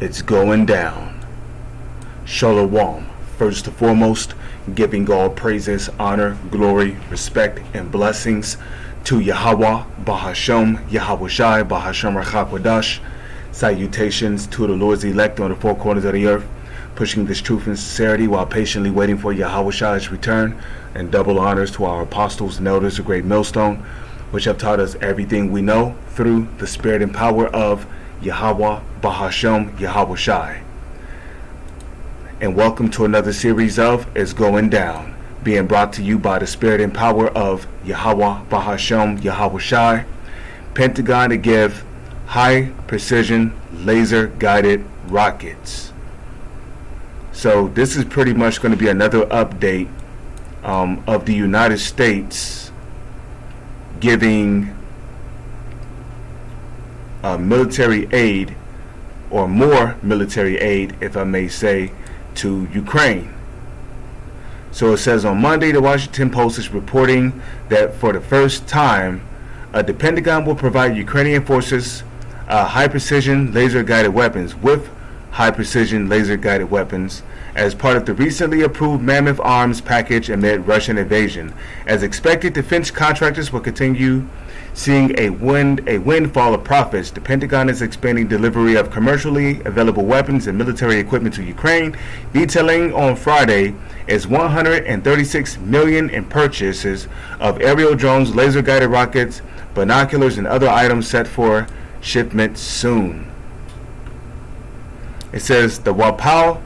It's going down. Shalom. First and foremost, giving all praises, honor, glory, respect, and blessings to Yahweh, Bahashem, Yahweh Shai, Bahashem Rachakwadash. Salutations to the Lord's elect on the four corners of the earth, pushing this truth and sincerity while patiently waiting for Yahweh Shai's return, and double honors to our apostles and elders of Great Millstone, which have taught us everything we know through the spirit and power of Yahweh, Bahashem, Yahweh Shai. And welcome to another series of It's Going Down, being brought to you by the spirit and power of Yahweh, Bahashem, Yahweh Shai. Pentagon to give high precision laser guided rockets. So this is pretty much going to be another update of the United States giving military aid, or more military aid, if I may say, to Ukraine. So it says on Monday, the Washington Post is reporting that for the first time, the Pentagon will provide Ukrainian forces high-precision laser-guided weapons as part of the recently approved Mammoth Arms package amid Russian invasion. As expected, defense contractors will continue seeing a windfall of profits. The Pentagon is expanding delivery of commercially available weapons and military equipment to Ukraine, detailing on Friday its $136 million in purchases of aerial drones, laser-guided rockets, binoculars, and other items set for shipment soon. It says the WAPO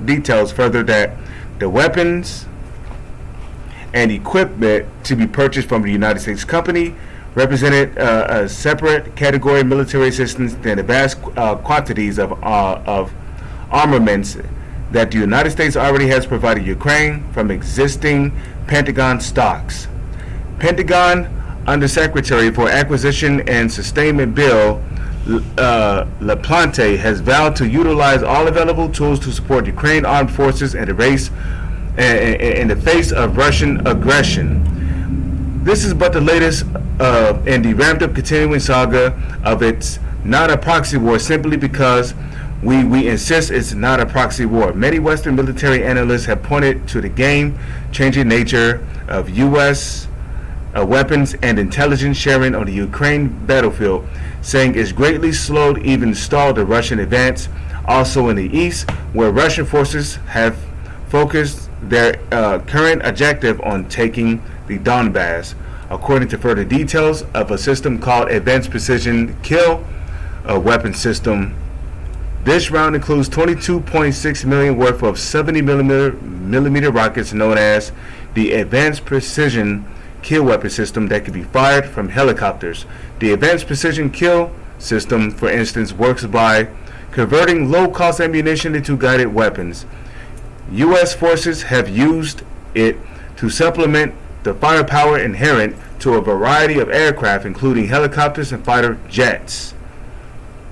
details further that the weapons and equipment to be purchased from the United States company represented a separate category of military assistance than the vast quantities of armaments that the United States already has provided Ukraine from existing Pentagon stocks. Pentagon Undersecretary for Acquisition and Sustainment Bill LaPlante has vowed to utilize all available tools to support Ukraine armed forces in the face of Russian aggression. This is but the latest in the ramped-up continuing saga of it's not a proxy war, simply because we insist it's not a proxy war. Many Western military analysts have pointed to the game-changing nature of U.S. Weapons and intelligence sharing on the Ukraine battlefield, saying it's greatly slowed, even stalled, the Russian advance. Also in the east, where Russian forces have focused their current objective on taking the Donbass, according to further details of a system called Advanced Precision Kill Weapon System. This round includes 22.6 million worth of 70 millimeter rockets known as the Advanced Precision Kill Weapon System that can be fired from helicopters. The Advanced Precision Kill System, for instance, works by converting low-cost ammunition into guided weapons. U.S. forces have used it to supplement the firepower inherent to a variety of aircraft, including helicopters and fighter jets.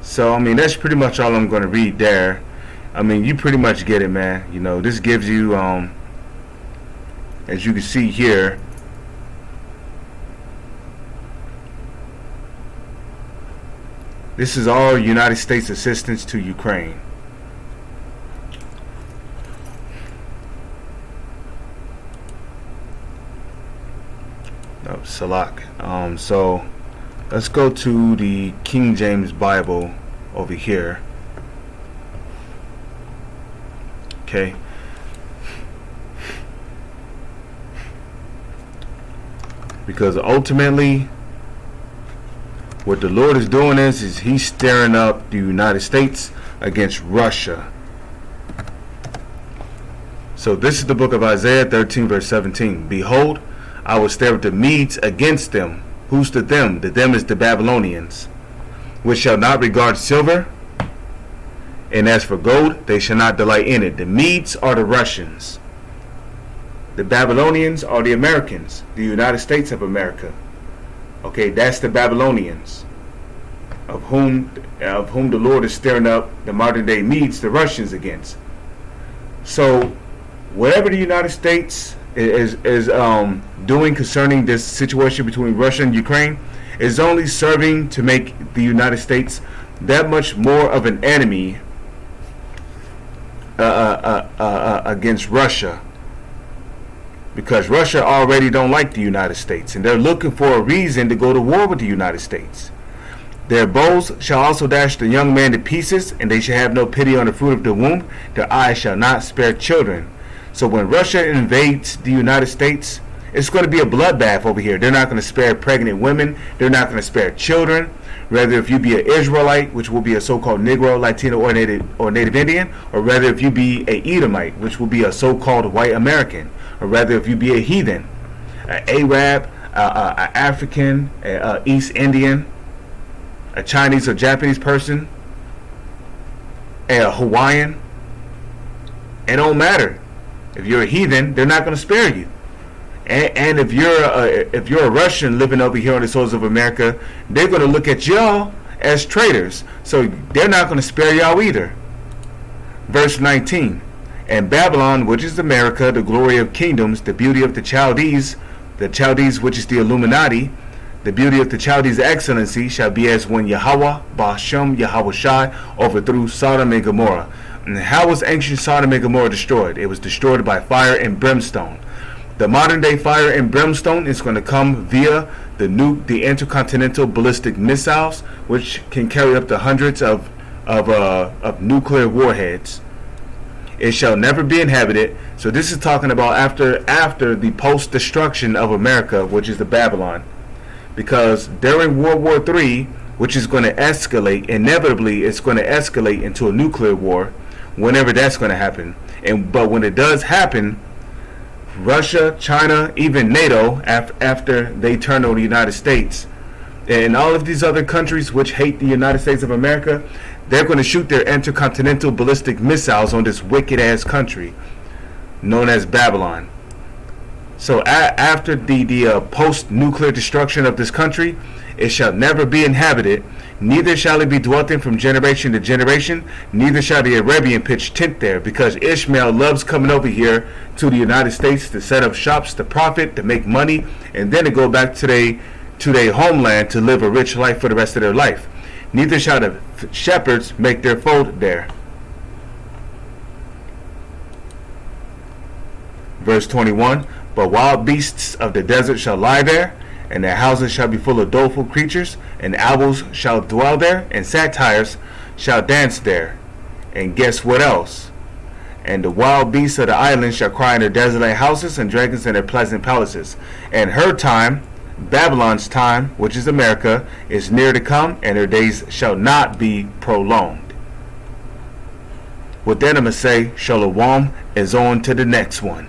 So, I mean, that's pretty much all I'm going to read there. I mean, you pretty much get it, man. You know, this gives you, as you can see here, this is all United States assistance to Ukraine. Salak. So let's go to the King James Bible over here. Okay. Because ultimately, what the Lord is doing is he's stirring up the United States against Russia. So this is the book of Isaiah 13 verse 17. Behold, I will stir up the Medes against them. Who's the them? The them is the Babylonians, which shall not regard silver, and as for gold, they shall not delight in it. The Medes are the Russians. The Babylonians are the Americans, the United States of America. Okay, that's the Babylonians, of whom the Lord is stirring up the modern day Medes, the Russians, against. So wherever the United States is doing concerning this situation between Russia and Ukraine is only serving to make the United States that much more of an enemy against Russia, because Russia already don't like the United States, and they're looking for a reason to go to war with the United States. Their bows shall also dash the young man to pieces, and they shall have no pity on the fruit of the womb. Their eyes shall not spare children. So when Russia invades the United States, it's going to be a bloodbath over here. They're not going to spare pregnant women. They're not going to spare children. Rather, if you be an Israelite, which will be a so-called Negro, Latino, or Native Indian, or rather if you be a Edomite, which will be a so-called white American, or rather if you be a heathen, an Arab, an African, a East Indian, a Chinese or Japanese person, a Hawaiian, it don't matter. If you're a heathen, they're not going to spare you. And if you're a Russian living over here on the soils of America, they're going to look at y'all as traitors. So they're not going to spare y'all either. Verse 19. And Babylon, which is America, the glory of kingdoms, the beauty of the Chaldees which is the Illuminati, the beauty of the Chaldees' excellency shall be as when Yahweh, Ba'ashem, Yahweh Shai overthrew Sodom and Gomorrah. And how was ancient Sodom and Gomorrah destroyed? It was destroyed by fire and brimstone. The modern day fire and brimstone is going to come via the intercontinental ballistic missiles, which can carry up to hundreds of nuclear warheads. It shall never be inhabited. So this is talking about after the post-destruction of America, which is the Babylon. Because during World War III, which is going to escalate, inevitably it's going to escalate into a nuclear war, whenever that's going to happen. But when it does happen, Russia, China, even NATO, after they turn on the United States, and all of these other countries which hate the United States of America, they're going to shoot their intercontinental ballistic missiles on this wicked-ass country known as Babylon. So after the post-nuclear destruction of this country, it shall never be inhabited, neither shall it be dwelt in from generation to generation, neither shall the Arabian pitch tent there, because Ishmael loves coming over here to the United States to set up shops, to profit, to make money, and then to go back to their homeland to live a rich life for the rest of their life. Neither shall the shepherds make their fold there. Verse 21, but wild beasts of the desert shall lie there, and their houses shall be full of doleful creatures, and owls shall dwell there, and satyrs shall dance there. And guess what else? And the wild beasts of the islands shall cry in their desolate houses, and dragons in their pleasant palaces. And her time, Babylon's time, which is America, is near to come, and her days shall not be prolonged. With that, I'm going to say, Shalom is on to the next one.